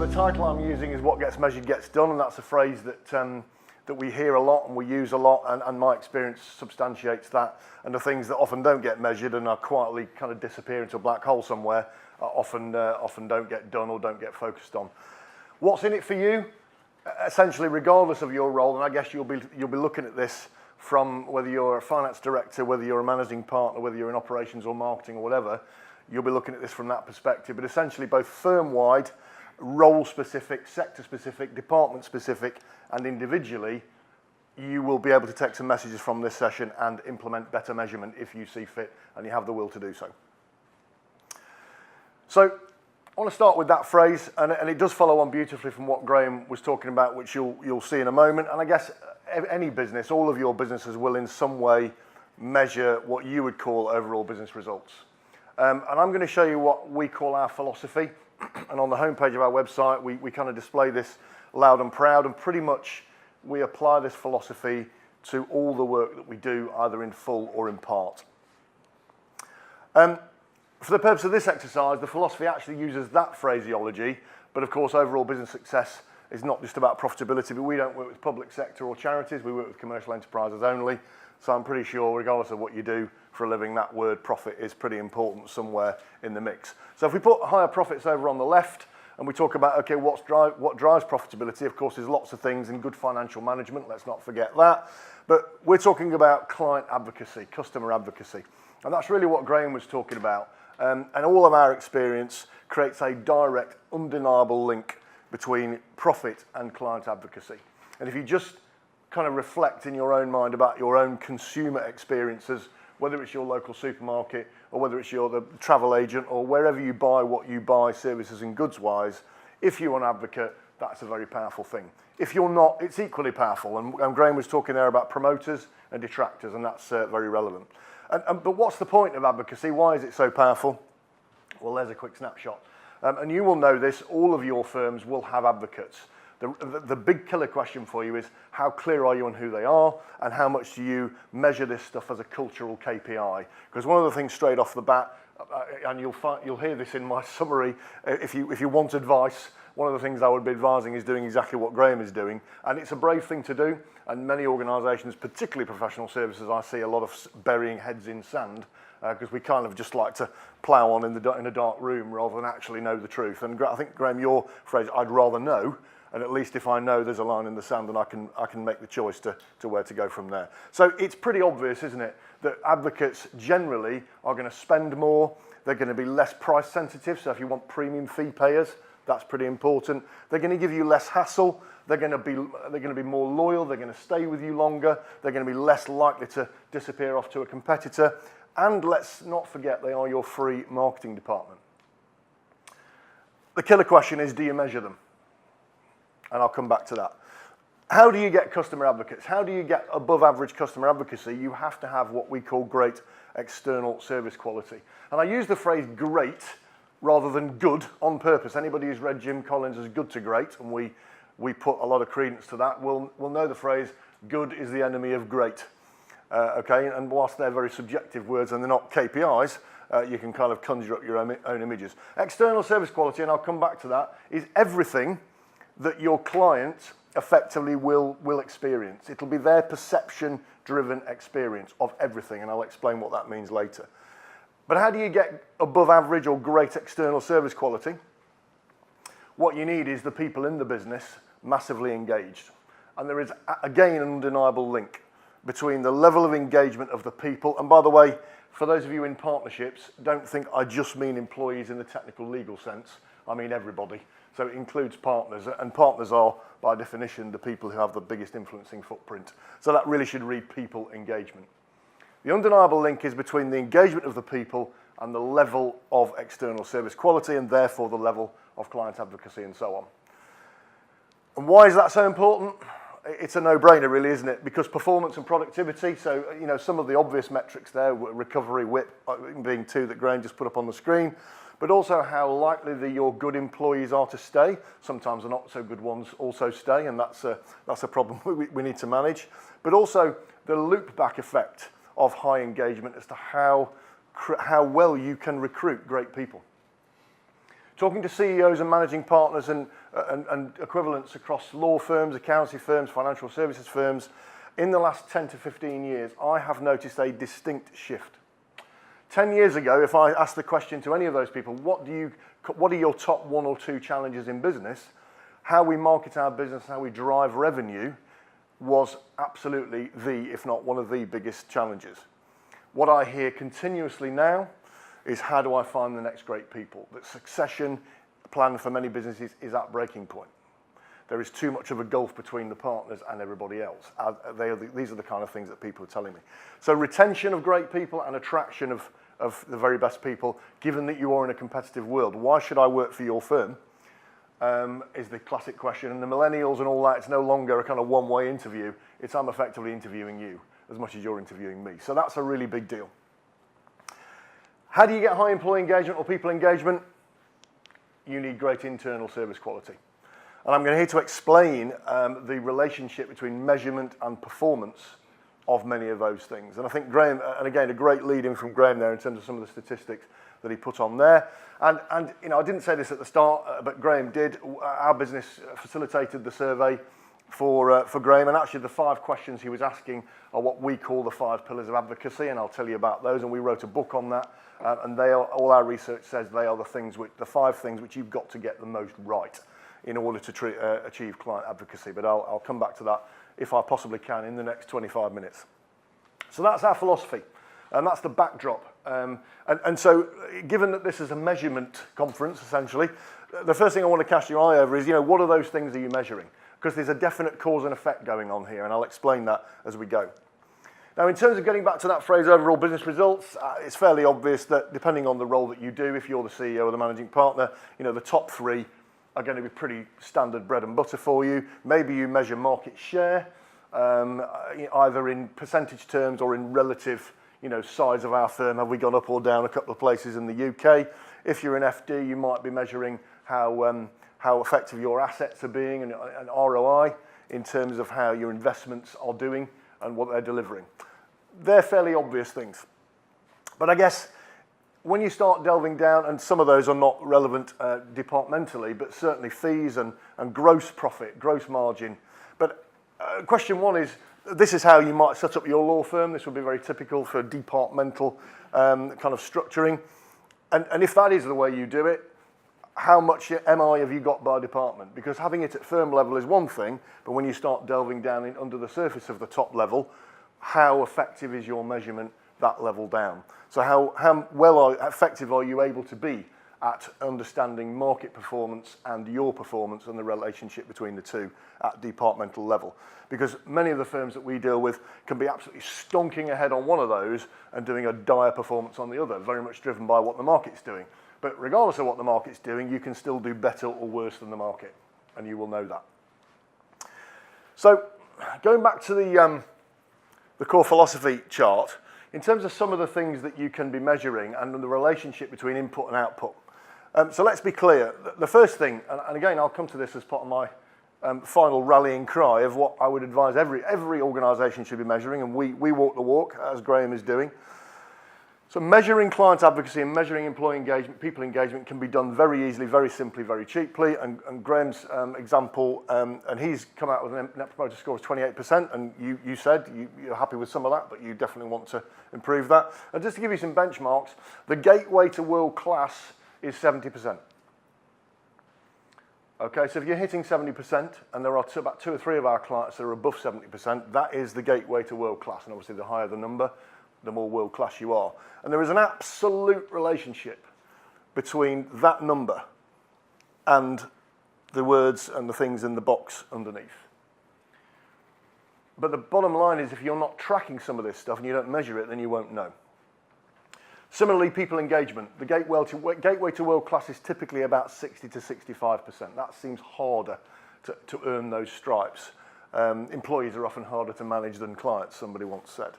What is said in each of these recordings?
the title I'm using is "What Gets Measured Gets Done," and that's a phrase that we hear a lot and we use a lot, and my experience substantiates that. And the things that often don't get measured and are quietly kind of disappear into a black hole somewhere often don't get done or don't get focused on. What's in it for you? Essentially, regardless of your role, and I guess you'll be looking at this from whether you're a finance director, whether you're a managing partner, whether you're in operations or marketing or whatever, you'll be looking at this from that perspective. But essentially, both firm-wide, role-specific, sector-specific, department-specific, and individually, you will be able to take some messages from this session and implement better measurement if you see fit and you have the will to do so. So I want to start with that phrase, and it does follow on beautifully from what Graham was talking about, which you'll see in a moment. And I guess any business, all of your businesses will in some way measure what you would call overall business results. And I'm going to show you what we call our philosophy. And on the homepage of our website, we kind of display this loud and proud, and pretty much we apply this philosophy to all the work that we do, either in full or in part. For the purpose of this exercise, the philosophy actually uses that phraseology, but of course overall business success is not just about profitability, but we don't work with public sector or charities, we work with commercial enterprises only. So I'm pretty sure, regardless of what you do for a living, that word profit is pretty important somewhere in the mix. So if we put higher profits over on the left, and we talk about, okay, what drives profitability, of course, there's lots of things in good financial management, let's not forget that. But we're talking about client advocacy, customer advocacy. And that's really what Graham was talking about. And all of our experience creates a direct, undeniable link between profit and client advocacy. And if you just kind of reflect in your own mind about your own consumer experiences, whether it's your local supermarket or whether it's the travel agent or wherever you buy what you buy, services and goods wise, if you're an advocate, that's a very powerful thing. If you're not, it's equally powerful. And Graham was talking there about promoters and detractors, and that's very relevant. But what's the point of advocacy? Why is it so powerful? Well, there's a quick snapshot. And you will know this, all of your firms will have advocates. The big killer question for you is how clear are you on who they are, and how much do you measure this stuff as a cultural KPI? Because one of the things straight off the bat, and you'll hear this in my summary, if you want advice, one of the things I would be advising is doing exactly what Graham is doing, and it's a brave thing to do. And many organisations, particularly professional services, I see a lot of burying heads in sand because we kind of just like to plough on in a dark room rather than actually know the truth. And I think, Graham, your phrase, I'd rather know. And at least if I know there's a line in the sand, then I can make the choice to where to go from there. So it's pretty obvious, isn't it, that advocates generally are going to spend more, they're going to be less price sensitive, so if you want premium fee payers, that's pretty important. They're going to give you less hassle, they're going to be more loyal, they're going to stay with you longer, they're going to be less likely to disappear off to a competitor, and let's not forget they are your free marketing department. The killer question is, do you measure them? And I'll come back to that. How do you get customer advocates? How do you get above average customer advocacy? You have to have what we call great external service quality. And I use the phrase great rather than good on purpose. Anybody who's read Jim Collins' Good to Great, and we put a lot of credence to that, will know the phrase, good is the enemy of great. Okay, and whilst they're very subjective words and they're not KPIs, you can kind of conjure up your own images. External service quality, and I'll come back to that, is everything that your client effectively will experience. It'll be their perception-driven experience of everything, and I'll explain what that means later. But how do you get above average or great external service quality? What you need is the people in the business massively engaged. And there is, again, an undeniable link between the level of engagement of the people, and by the way, for those of you in partnerships, don't think I just mean employees in the technical legal sense, I mean everybody. So it includes partners, and partners are, by definition, the people who have the biggest influencing footprint. So that really should read people engagement. The undeniable link is between the engagement of the people and the level of external service quality, and therefore the level of client advocacy and so on. And why is that so important? It's a no-brainer really, isn't it? Because performance and productivity, so some of the obvious metrics there, recovery, WIP being two that Graham just put up on the screen, but also how likely your good employees are to stay. Sometimes the not so good ones also stay, and that's a problem we need to manage. But also the loop-back effect of high engagement as to how well you can recruit great people. Talking to CEOs and managing partners and equivalents across law firms, accounting firms, financial services firms, in the last 10 to 15 years, I have noticed a distinct shift. 10 years ago, if I asked the question to any of those people, what are your top 1 or 2 challenges in business? How we market our business, how we drive revenue was absolutely if not one of the biggest challenges. What I hear continuously now is how do I find the next great people? That succession plan for many businesses is at breaking point. There is too much of a gulf between the partners and everybody else. These are the kind of things that people are telling me. So retention of great people and attraction of the very best people, given that you are in a competitive world. Why should I work for your firm? Is the classic question. And the millennials and all that, it's no longer a kind of one-way interview. It's I'm effectively interviewing you as much as you're interviewing me. So that's a really big deal. How do you get high employee engagement or people engagement? You need great internal service quality. And I'm here to explain the relationship between measurement and performance of many of those things. And I think Graham, and again, a great lead in from Graham there in terms of some of the statistics that he put on there. And you know, I didn't say this at the start, but Graham did. Our business facilitated the survey for Graham, and actually the 5 questions he was asking are what we call the 5 pillars of advocacy, and I'll tell you about those. And we wrote a book on that, and they are, all our research says they are the 5 things which you've got to get the most right in order to achieve client advocacy. But I'll come back to that if I possibly can in the next 25 minutes. So that's our philosophy, and that's the backdrop. And so, given that this is a measurement conference, essentially, the first thing I want to cast your eye over is, you know, what are those things are you measuring? Because there's a definite cause and effect going on here, and I'll explain that as we go. Now, in terms of getting back to that phrase, overall business results, it's fairly obvious that depending on the role that you do, if you're the CEO or the managing partner, you know, the top 3 are going to be pretty standard bread and butter for you. Maybe you measure market share, either in percentage terms or in relative, you know, size of our firm. Have we gone up or down a couple of places in the UK? If you're an FD, you might be measuring how effective your assets are being and ROI in terms of how your investments are doing and what they're delivering. They're fairly obvious things. But I guess when you start delving down, and some of those are not relevant departmentally, but certainly fees and gross profit, gross margin. But question 1 is, this is how you might set up your law firm. This would be very typical for departmental kind of structuring. And if that is the way you do it, how much MI have you got by department? Because having it at firm level is one thing, but when you start delving down under the surface of the top level, how effective is your measurement that level down? So how effective are you able to be at understanding market performance and your performance and the relationship between the two at departmental level? Because many of the firms that we deal with can be absolutely stonking ahead on one of those and doing a dire performance on the other, very much driven by what the market's doing. But regardless of what the market's doing, you can still do better or worse than the market, and you will know that. So going back to the core philosophy chart, in terms of some of the things that you can be measuring and the relationship between input and output. So let's be clear. The first thing, and again, I'll come to this as part of my final rallying cry of what I would advise every organisation should be measuring, and we walk the walk, as Graham is doing. So measuring client advocacy and measuring employee engagement, people engagement can be done very easily, very simply, very cheaply. And Graham's example, and he's come out with a net promoter score of 28%, and you said you're happy with some of that, but you definitely want to improve that. And just to give you some benchmarks, the gateway to world class is 70%. Okay, so if you're hitting 70%, and there are about 2 or 3 of our clients that are above 70%, that is the gateway to world class. And obviously the higher the number, the more world class you are. And there is an absolute relationship between that number and the words and the things in the box underneath. But the bottom line is, if you're not tracking some of this stuff and you don't measure it, then you won't know. Similarly, people engagement. The gateway to world class is typically about 60 to 65%. That seems harder to earn those stripes. Employees are often harder to manage than clients, somebody once said.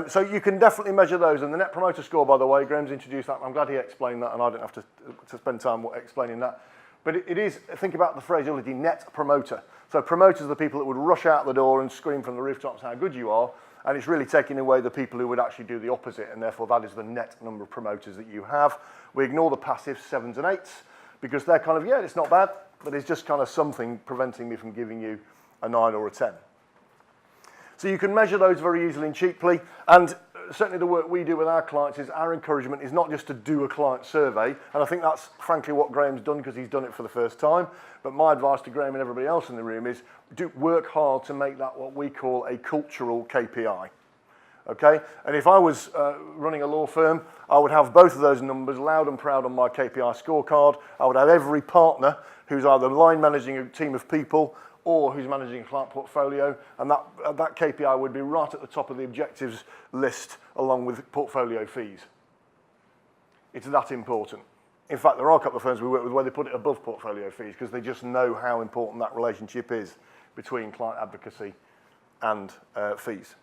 So you can definitely measure those. And the net promoter score, by the way, Graham's introduced that. I'm glad he explained that, and I didn't have to spend time explaining that. But it is, think about the phraseology, net promoter. So promoters are the people that would rush out the door and scream from the rooftops how good you are. And it's really taking away the people who would actually do the opposite. And therefore, that is the net number of promoters that you have. We ignore the passive 7s and 8s. because they're kind of, yeah, it's not bad, but it's just kind of something preventing me from giving you a 9 or a 10. So you can measure those very easily and cheaply, and certainly the work we do with our clients is our encouragement is not just to do a client survey, and I think that's frankly what Graham's done because he's done it for the first time, but my advice to Graham and everybody else in the room is work hard to make that what we call a cultural KPI. Okay, and if I was running a law firm, I would have both of those numbers loud and proud on my KPI scorecard. I would have every partner who's either line managing a team of people or who's managing a client portfolio, and that KPI would be right at the top of the objectives list along with portfolio fees. It's that important. In fact, there are a couple of firms we work with where they put it above portfolio fees because they just know how important that relationship is between client advocacy and fees.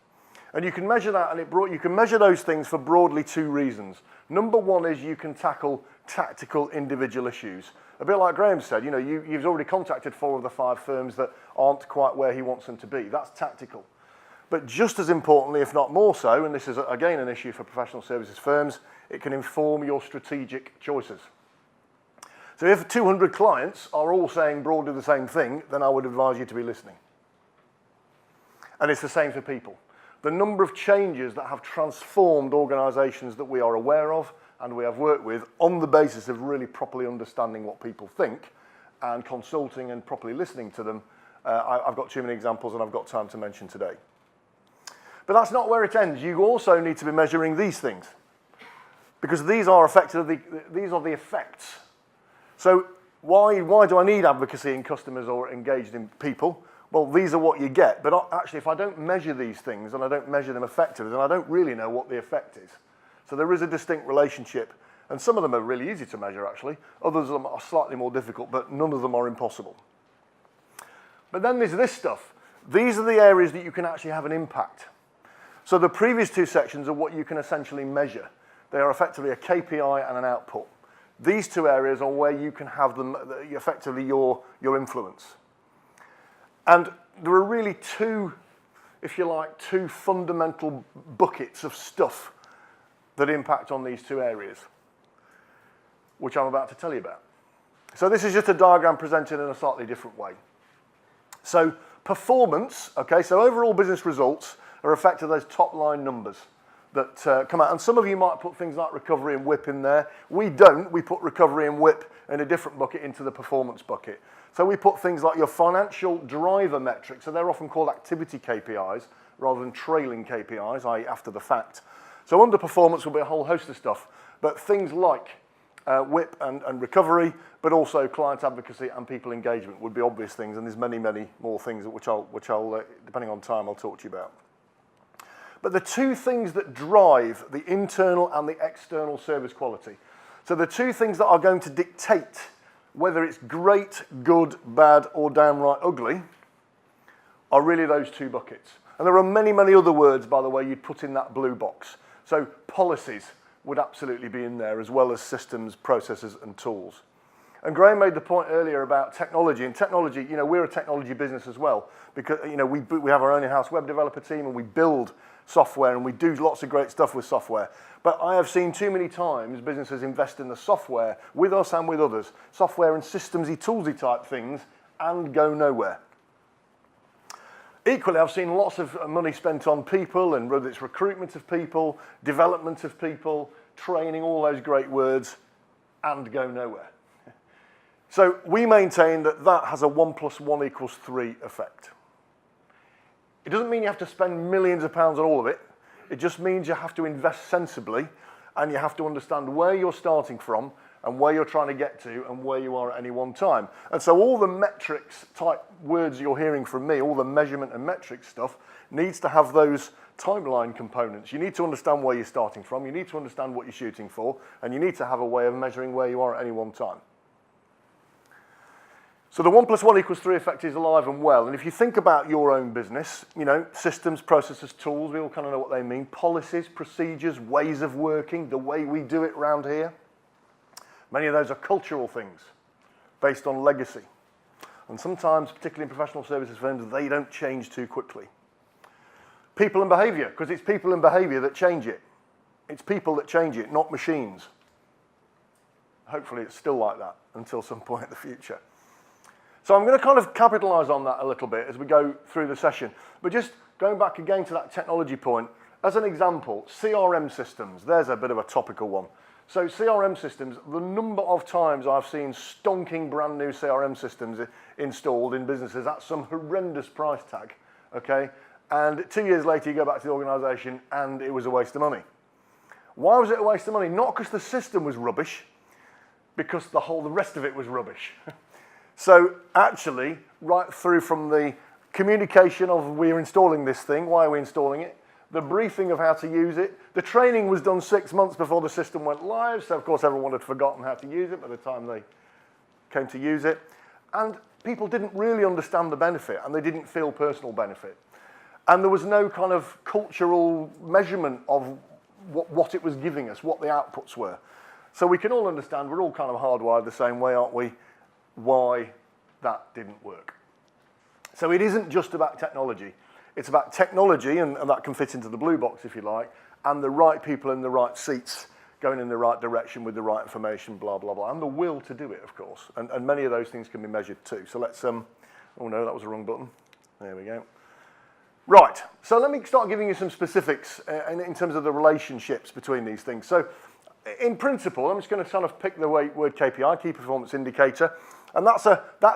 And you can measure that, and you can measure those things for broadly 2 reasons. Number one is you can tackle tactical individual issues. A bit like Graham said, you know, you've already contacted 4 of the 5 firms that aren't quite where he wants them to be. That's tactical. But just as importantly, if not more so, and this is again an issue for professional services firms, it can inform your strategic choices. So if 200 clients are all saying broadly the same thing, then I would advise you to be listening. And it's the same for people. The number of changes that have transformed organisations that we are aware of and we have worked with on the basis of really properly understanding what people think and consulting and properly listening to them, I've got too many examples and I've got time to mention today. But that's not where it ends. You also need to be measuring these things because these are these are the effects. So why do I need advocacy in customers or engaged in people? Well, these are what you get, but actually if I don't measure these things and I don't measure them effectively, then I don't really know what the effect is. So there is a distinct relationship, and some of them are really easy to measure actually, others of them are slightly more difficult, but none of them are impossible. But then there's this stuff. These are the areas that you can actually have an impact. So the previous 2 sections are what you can essentially measure. They are effectively a KPI and an output. These 2 areas are where you can have them, effectively your influence. And there are really 2, if you like, 2 fundamental buckets of stuff that impact on these 2 areas, which I'm about to tell you about. So this is just a diagram presented in a slightly different way. So performance, okay, so overall business results are effectively those top line numbers that come out. And some of you might put things like recovery and WIP in there. We don't. We put recovery and WIP in a different bucket into the performance bucket. So we put things like your financial driver metrics, so they're often called activity KPIs rather than trailing KPIs, i.e. after the fact. So under performance will be a whole host of stuff, but things like WIP and recovery, but also client advocacy and people engagement would be obvious things, and there's many, many more things which I'll depending on time, I'll talk to you about. But the 2 things that drive the internal and the external service quality, so the 2 things that are going to dictate whether it's great, good, bad, or downright ugly, are really those 2 buckets. And there are many, many other words, by the way, you'd put in that blue box. So policies would absolutely be in there, as well as systems, processes, and tools. And Graham made the point earlier about technology. And technology, you know, we're a technology business as well, because, you know, we have our own in-house web developer team, and we build software, and we do lots of great stuff with software. But I have seen too many times businesses invest in the software, with us and with others, software and systemsy, toolsy type things, and go nowhere. Equally, I've seen lots of money spent on people, and whether it's recruitment of people, development of people, training, all those great words, and go nowhere. So we maintain that that has a 1 + 1 = 3 effect. It doesn't mean you have to spend millions of pounds on all of it. It just means you have to invest sensibly, and you have to understand where you're starting from and where you're trying to get to and where you are at any one time. And so all the metrics type words you're hearing from me, all the measurement and metrics stuff, needs to have those timeline components. You need to understand where you're starting from, you need to understand what you're shooting for, and you need to have a way of measuring where you are at any one time. So the 1 + 1 = 3 effect is alive and well. And if you think about your own business, you know, systems, processes, tools, we all kind of know what they mean. Policies, procedures, ways of working, the way we do it around here. Many of those are cultural things based on legacy. And sometimes, particularly in professional services firms, they don't change too quickly. People and behaviour, because it's people and behaviour that change it. It's people that change it, not machines. Hopefully it's still like that until some point in the future. So I'm going to kind of capitalise on that a little bit as we go through the session. But just going back again to that technology point, as an example, CRM systems, there's a bit of a topical one. So CRM systems, the number of times I've seen stonking brand new CRM systems installed in businesses at some horrendous price tag, okay? And 2 years later you go back to the organisation and it was a waste of money. Why was it a waste of money? Not because the system was rubbish, because the rest of it was rubbish. So actually, right through from the communication of we're installing this thing, why are we installing it? The briefing of how to use it. The training was done 6 months before the system went live, so of course everyone had forgotten how to use it by the time they came to use it. And people didn't really understand the benefit, and they didn't feel personal benefit. And there was no kind of cultural measurement of what it was giving us, what the outputs were. So we can all understand, we're all kind of hardwired the same way, aren't we, why that didn't work. So it isn't just about technology. It's about technology, and that can fit into the blue box if you like, and the right people in the right seats going in the right direction with the right information, blah, blah, blah, and the will to do it, of course. And many of those things can be measured too. So let's, oh no, that was the wrong button. There we go. Right, so let me start giving you some specifics in terms of the relationships between these things. So in principle, I'm just going to kind of pick the word KPI, Key Performance Indicator, and that's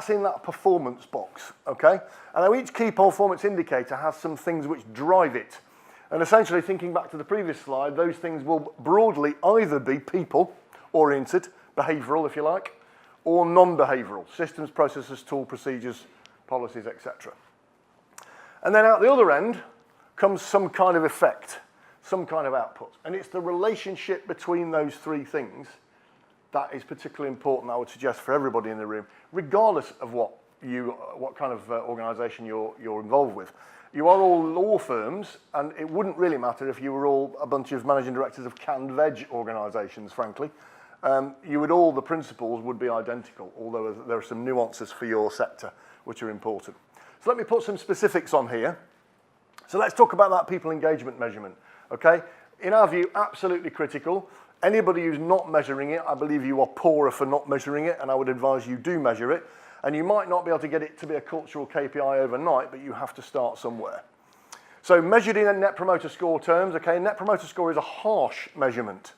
in that performance box, okay? And now each key performance indicator has some things which drive it. And essentially, thinking back to the previous slide, those things will broadly either be people-oriented, behavioural if you like, or non-behavioural, systems, processes, tool, procedures, policies, etc. And then out the other end comes some kind of effect, some kind of output. And it's the relationship between those three things that is particularly important, I would suggest, for everybody in the room, regardless of what kind of organisation you're involved with. You are all law firms, and it wouldn't really matter if you were all a bunch of managing directors of canned veg organisations, frankly. The principles would be identical, although there are some nuances for your sector which are important. So let me put some specifics on here. So let's talk about that people engagement measurement, okay? In our view, absolutely critical. Anybody who's not measuring it, I believe you are poorer for not measuring it, and I would advise you do measure it. And you might not be able to get it to be a cultural KPI overnight, but you have to start somewhere. So measured in Net Promoter Score terms, okay, Net Promoter Score is a harsh measurement.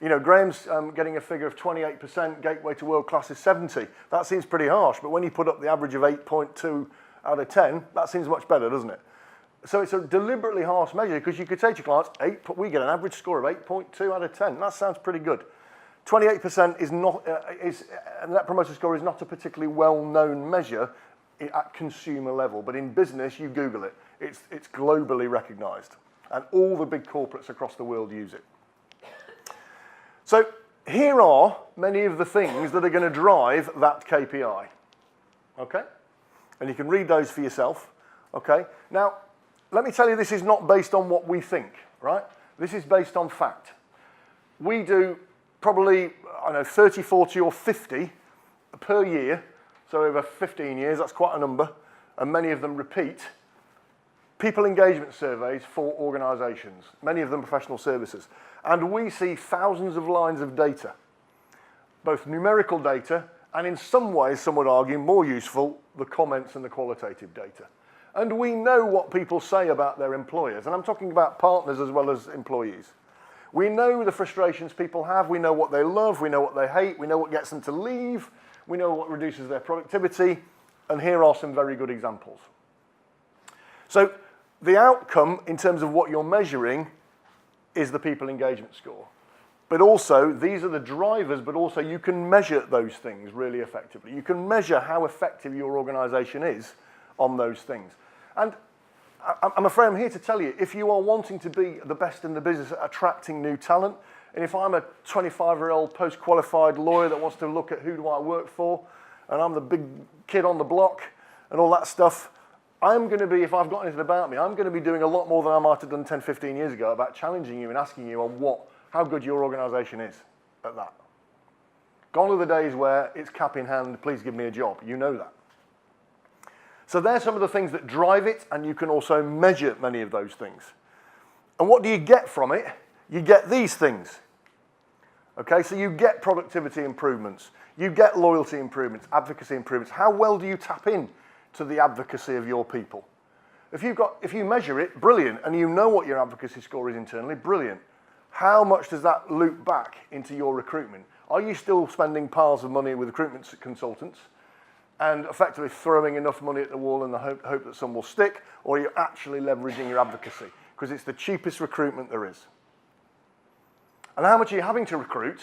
You know, Graham's getting a figure of 28%, gateway to world class is 70. That seems pretty harsh, but when you put up the average of 8.2 out of 10, that seems much better, doesn't it? So it's a deliberately harsh measure, because you could say to your clients, we get an average score of 8.2 out of 10. That sounds pretty good. 28% is not, Net Promoter Score is not a particularly well-known measure at consumer level, but in business, you Google it. It's globally recognised, and all the big corporates across the world use it. So here are many of the things that are going to drive that KPI, okay? And you can read those for yourself, okay? Now, let me tell you, this is not based on what we think, right? This is based on fact. We do probably, 30, 40 or 50 per year, so over 15 years, that's quite a number, and many of them repeat, people engagement surveys for organisations, many of them professional services. And we see thousands of lines of data, both numerical data, and in some ways, some would argue, more useful, the comments and the qualitative data. And we know what people say about their employers, and I'm talking about partners as well as employees. We know the frustrations people have, we know what they love, we know what they hate, we know what gets them to leave, we know what reduces their productivity, and here are some very good examples. So the outcome in terms of what you're measuring is the people engagement score. But also, these are the drivers, but also you can measure those things really effectively. You can measure how effective your organisation is on those things. And I'm afraid I'm here to tell you, if you are wanting to be the best in the business at attracting new talent, and if I'm a 25-year-old post-qualified lawyer that wants to look at who do I work for, and I'm the big kid on the block and all that stuff, I'm going to be, if I've got anything about me, I'm going to be doing a lot more than I might have done 10, 15 years ago about challenging you and asking you on how good your organisation is at that. Gone are the days where it's cap in hand, please give me a job. You know that. So there's some of the things that drive it, and you can also measure many of those things. And what do you get from it? You get these things. Okay, so you get productivity improvements, you get loyalty improvements, advocacy improvements. How well do you tap in to the advocacy of your people? If you measure it, brilliant, and you know what your advocacy score is internally, brilliant. How much does that loop back into your recruitment? Are you still spending piles of money with recruitment consultants and effectively throwing enough money at the wall in the hope that some will stick, or are you actually leveraging your advocacy? Because it's the cheapest recruitment there is. And how much are you having to recruit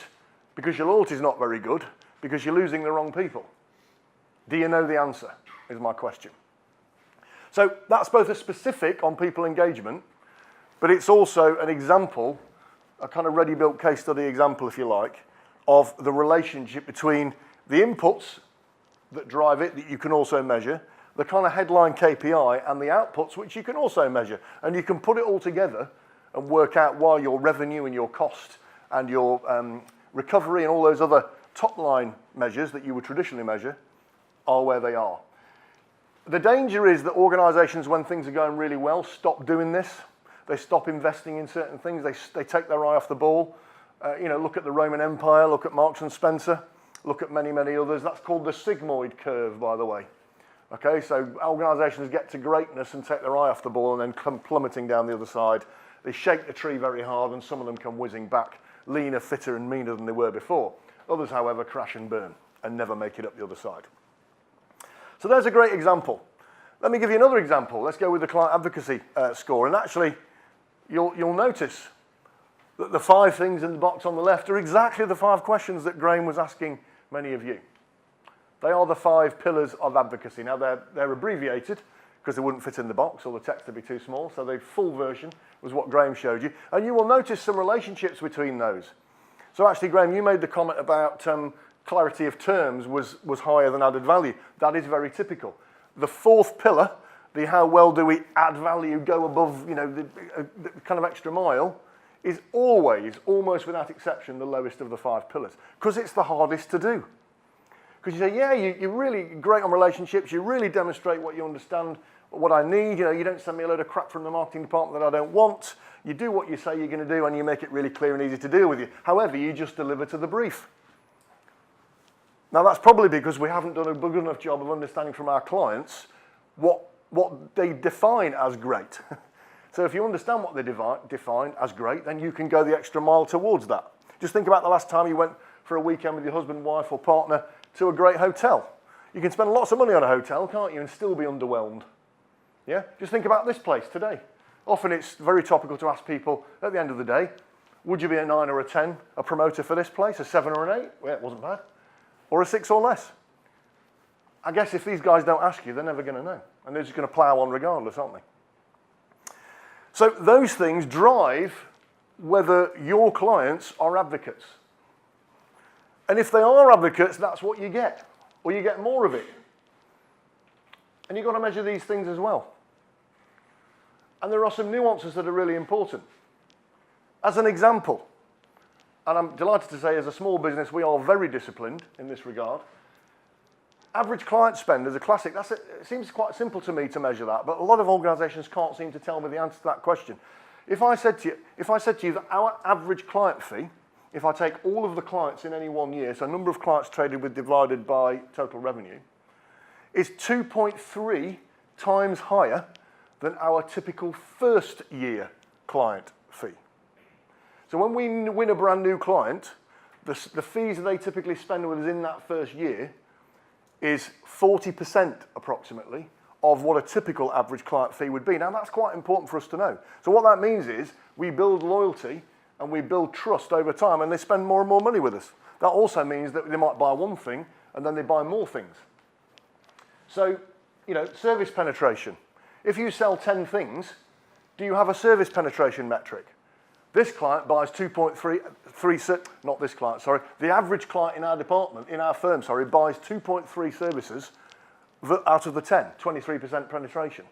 because your loyalty is not very good, because you're losing the wrong people? Do you know the answer, is my question. So that's both a specific on people engagement, but it's also an example, a kind of ready-built case study example, if you like, of the relationship between the inputs that drive it, that you can also measure, the kind of headline KPI, and the outputs, which you can also measure. And you can put it all together and work out why your revenue and your cost and your recovery and all those other top-line measures that you would traditionally measure are where they are. The danger is that organisations, when things are going really well, stop doing this. They stop investing in certain things. They take their eye off the ball. Look at the Roman Empire, look at Marks and Spencer, look at many, many others. That's called the sigmoid curve, by the way. Okay, so organisations get to greatness and take their eye off the ball and then come plummeting down the other side. They shake the tree very hard and some of them come whizzing back, leaner, fitter and meaner than they were before. Others, however, crash and burn and never make it up the other side. So there's a great example. Let me give you another example. Let's go with the client advocacy score. And actually, you'll notice that the 5 things in the box on the left are exactly the 5 questions that Graham was asking many of you. They are the 5 pillars of advocacy. Now, they're abbreviated because they wouldn't fit in the box or the text would be too small. So the full version was what Graham showed you. And you will notice some relationships between those. So actually, Graham, you made the comment about clarity of terms was higher than added value. That is very typical. The 4th pillar, the how well do we add value, go above, the kind of extra mile, is always, almost without exception, the lowest of the 5 pillars, because it's the hardest to do. Because you say, yeah, you're really great on relationships, you really demonstrate what you understand, what I need, you don't send me a load of crap from the marketing department that I don't want, you do what you say you're going to do and you make it really clear and easy to deal with you. However, you just deliver to the brief. Now that's probably because we haven't done a good enough job of understanding from our clients what they define as great. So if you understand what they define as great, then you can go the extra mile towards that. Just think about the last time you went for a weekend with your husband, wife or partner to a great hotel. You can spend lots of money on a hotel, can't you, and still be underwhelmed. Yeah? Just think about this place today. Often it's very topical to ask people at the end of the day, would you be a 9 or a 10, a promoter for this place, a 7 or an 8? Well, it wasn't bad. Or a 6 or less. I guess if these guys don't ask you, they're never going to know. And they're just going to plough on regardless, aren't they? So those things drive whether your clients are advocates. And if they are advocates, that's what you get. Or you get more of it. And you've got to measure these things as well. And there are some nuances that are really important. As an example, and I'm delighted to say as a small business, we are very disciplined in this regard. Average client spend is a classic. It seems quite simple to me to measure that, but a lot of organisations can't seem to tell me the answer to that question. If I said to you that our average client fee, if I take all of the clients in any one year, so number of clients traded with divided by total revenue, is 2.3 times higher than our typical first year client fee. So when we win a brand new client, the fees that they typically spend with us in that first year is 40% approximately of what a typical average client fee would be. Now that's quite important for us to know. So what that means is we build loyalty and we build trust over time and they spend more and more money with us. That also means that they might buy one thing and then they buy more things. So, service penetration. If you sell 10 things, do you have a service penetration metric? This client buys 2.3, not this client, sorry. The average client in our department, in our firm, sorry, buys 2.3 services out of the 10, 23% penetration.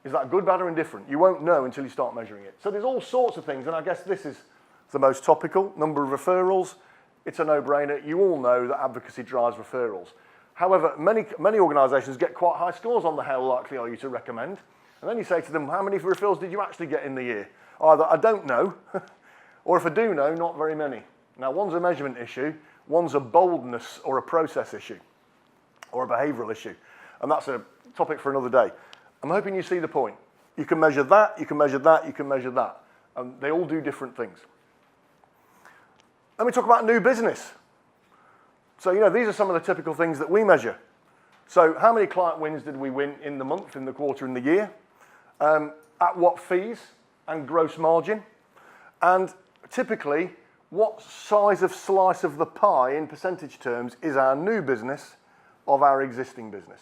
Is that good, bad, or indifferent? You won't know until you start measuring it. So there's all sorts of things, and I guess this is the most topical. Number of referrals, it's a no-brainer. You all know that advocacy drives referrals. However, many organisations get quite high scores on the how likely are you to recommend. And then you say to them, how many referrals did you actually get in the year? Either I don't know, Or if I do know, not very many. Now, one's a measurement issue, one's a boldness or a process issue, or a behavioural issue. And that's a topic for another day. I'm hoping you see the point. You can measure that, you can measure that, you can measure that. And they all do different things. Let me talk about new business. So, these are some of the typical things that we measure. So, how many client wins did we win in the month, in the quarter, in the year? At what fees and gross margin? And typically, what size of slice of the pie in percentage terms is our new business of our existing business?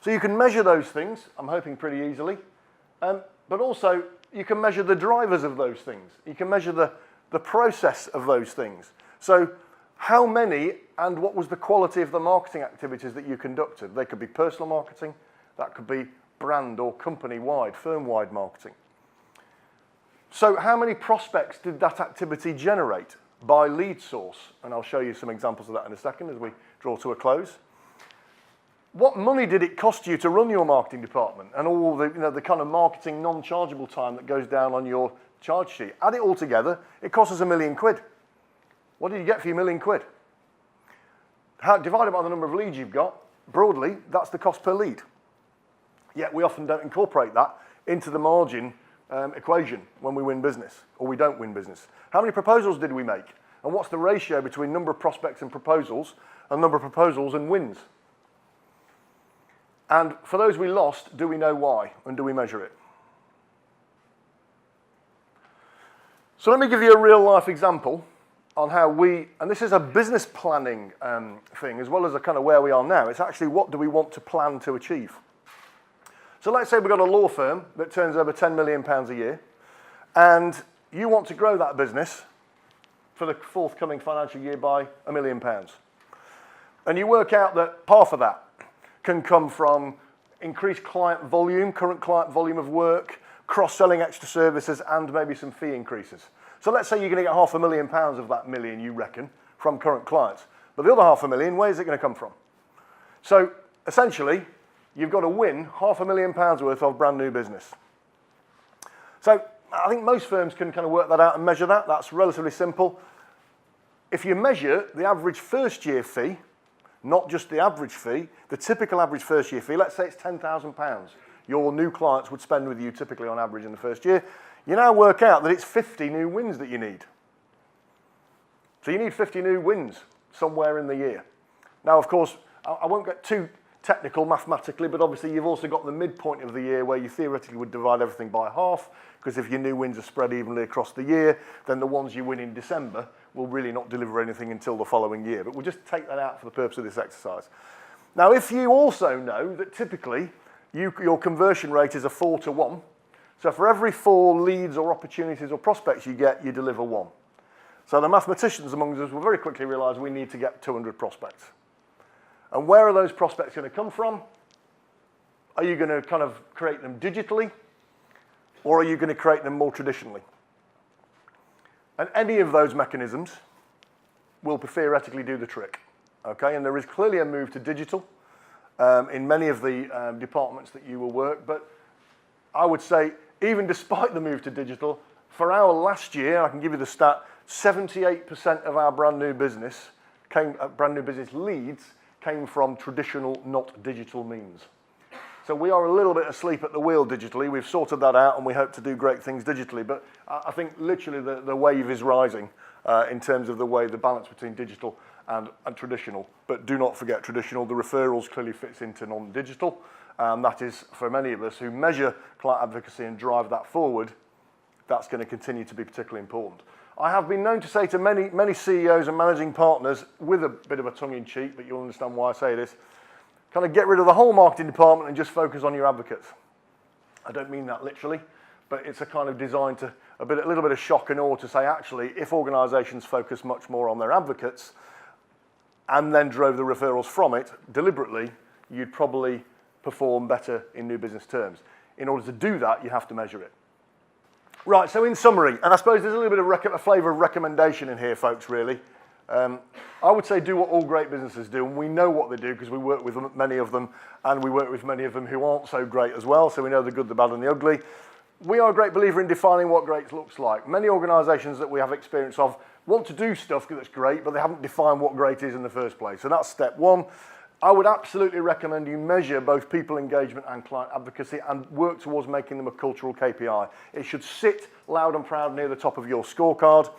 So you can measure those things, I'm hoping pretty easily, but also you can measure the drivers of those things. You can measure the process of those things. So how many and what was the quality of the marketing activities that you conducted? They could be personal marketing, that could be brand or company-wide, firm-wide marketing. So how many prospects did that activity generate by lead source? And I'll show you some examples of that in a second as we draw to a close. What money did it cost you to run your marketing department and all the, the kind of marketing non-chargeable time that goes down on your charge sheet? Add it all together, it costs us £1 million. What did you get for your £1 million? Divided by the number of leads you've got, broadly, that's the cost per lead. Yet we often don't incorporate that into the margin equation when we win business, or we don't win business. How many proposals did we make? And what's the ratio between number of prospects and proposals, and number of proposals and wins? And for those we lost, do we know why, and do we measure it? So let me give you a real life example on how we, and this is a business planning thing, as well as a kind of where we are now. It's actually what do we want to plan to achieve. So let's say we've got a law firm that turns over £10 million a year, and you want to grow that business for the forthcoming financial year by £1 million. And you work out that half of that can come from increased client volume, current client volume of work, cross-selling extra services, and maybe some fee increases. So let's say you're going to get £500,000 of that million, you reckon, from current clients. But the other £500,000, where is it going to come from? So essentially, you've got to win £500,000 worth of brand new business. So I think most firms can kind of work that out and measure that. That's relatively simple. If you measure the average first year fee, not just the average fee, the typical average first year fee, let's say it's £10,000 your new clients would spend with you typically on average in the first year, you now work out that it's 50 new wins that you need. So you need 50 new wins somewhere in the year. Now, of course, I won't get too technical mathematically, but obviously you've also got the midpoint of the year where you theoretically would divide everything by half, because if your new wins are spread evenly across the year, then the ones you win in December will really not deliver anything until the following year. But we'll just take that out for the purpose of this exercise. Now, if you also know that typically your conversion rate is a 4 to 1, so for every 4 leads or opportunities or prospects you get, you deliver 1. So the mathematicians among us will very quickly realise we need to get 200 prospects. And where are those prospects going to come from? Are you going to kind of create them digitally, or are you going to create them more traditionally? And any of those mechanisms will theoretically do the trick. Okay, and there is clearly a move to digital in many of the departments that you will work, but I would say even despite the move to digital, for our last year, I can give you the stat, 78% of our brand new business leads came from traditional, not digital means. So we are a little bit asleep at the wheel digitally. We've sorted that out and we hope to do great things digitally. But I think literally the wave is rising in terms of the way the balance between digital and traditional. But do not forget traditional. The referrals clearly fits into non-digital. And that is, for many of us who measure client advocacy and drive that forward, that's going to continue to be particularly important. I have been known to say to many CEOs and managing partners, with a bit of a tongue-in-cheek, but you'll understand why I say this, kind of get rid of the whole marketing department and just focus on your advocates. I don't mean that literally, but it's a kind of designed to a little bit of shock and awe to say, actually, if organisations focus much more on their advocates and then drove the referrals from it deliberately, you'd probably perform better in new business terms. In order to do that, you have to measure it. Right, so in summary, and I suppose there's a little bit of a flavour of recommendation in here, folks, really. I would say do what all great businesses do, and we know what they do because we work with many of them, and we work with many of them who aren't so great as well, so we know the good, the bad, and the ugly. We are a great believer in defining what great looks like. Many organisations that we have experience of want to do stuff that's great, but they haven't defined what great is in the first place. So that's step one. I would absolutely recommend you measure both people engagement and client advocacy and work towards making them a cultural KPI. It should sit loud and proud near the top of your scorecard.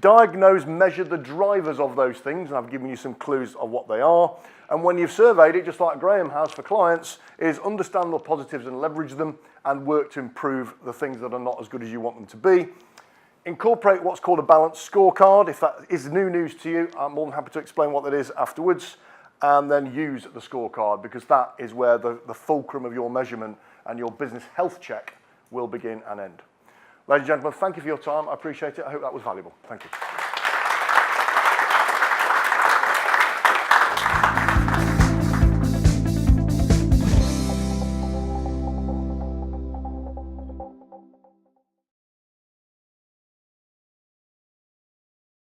Diagnose, measure the drivers of those things, and I've given you some clues of what they are. And when you've surveyed it, just like Graham has for clients, is understand the positives and leverage them and work to improve the things that are not as good as you want them to be. Incorporate what's called a balanced scorecard. If that is new news to you, I'm more than happy to explain what that is afterwards. And then use the scorecard, because that is where the fulcrum of your measurement and your business health check will begin and end. Ladies and gentlemen, thank you for your time. I appreciate it. I hope that was valuable. Thank you.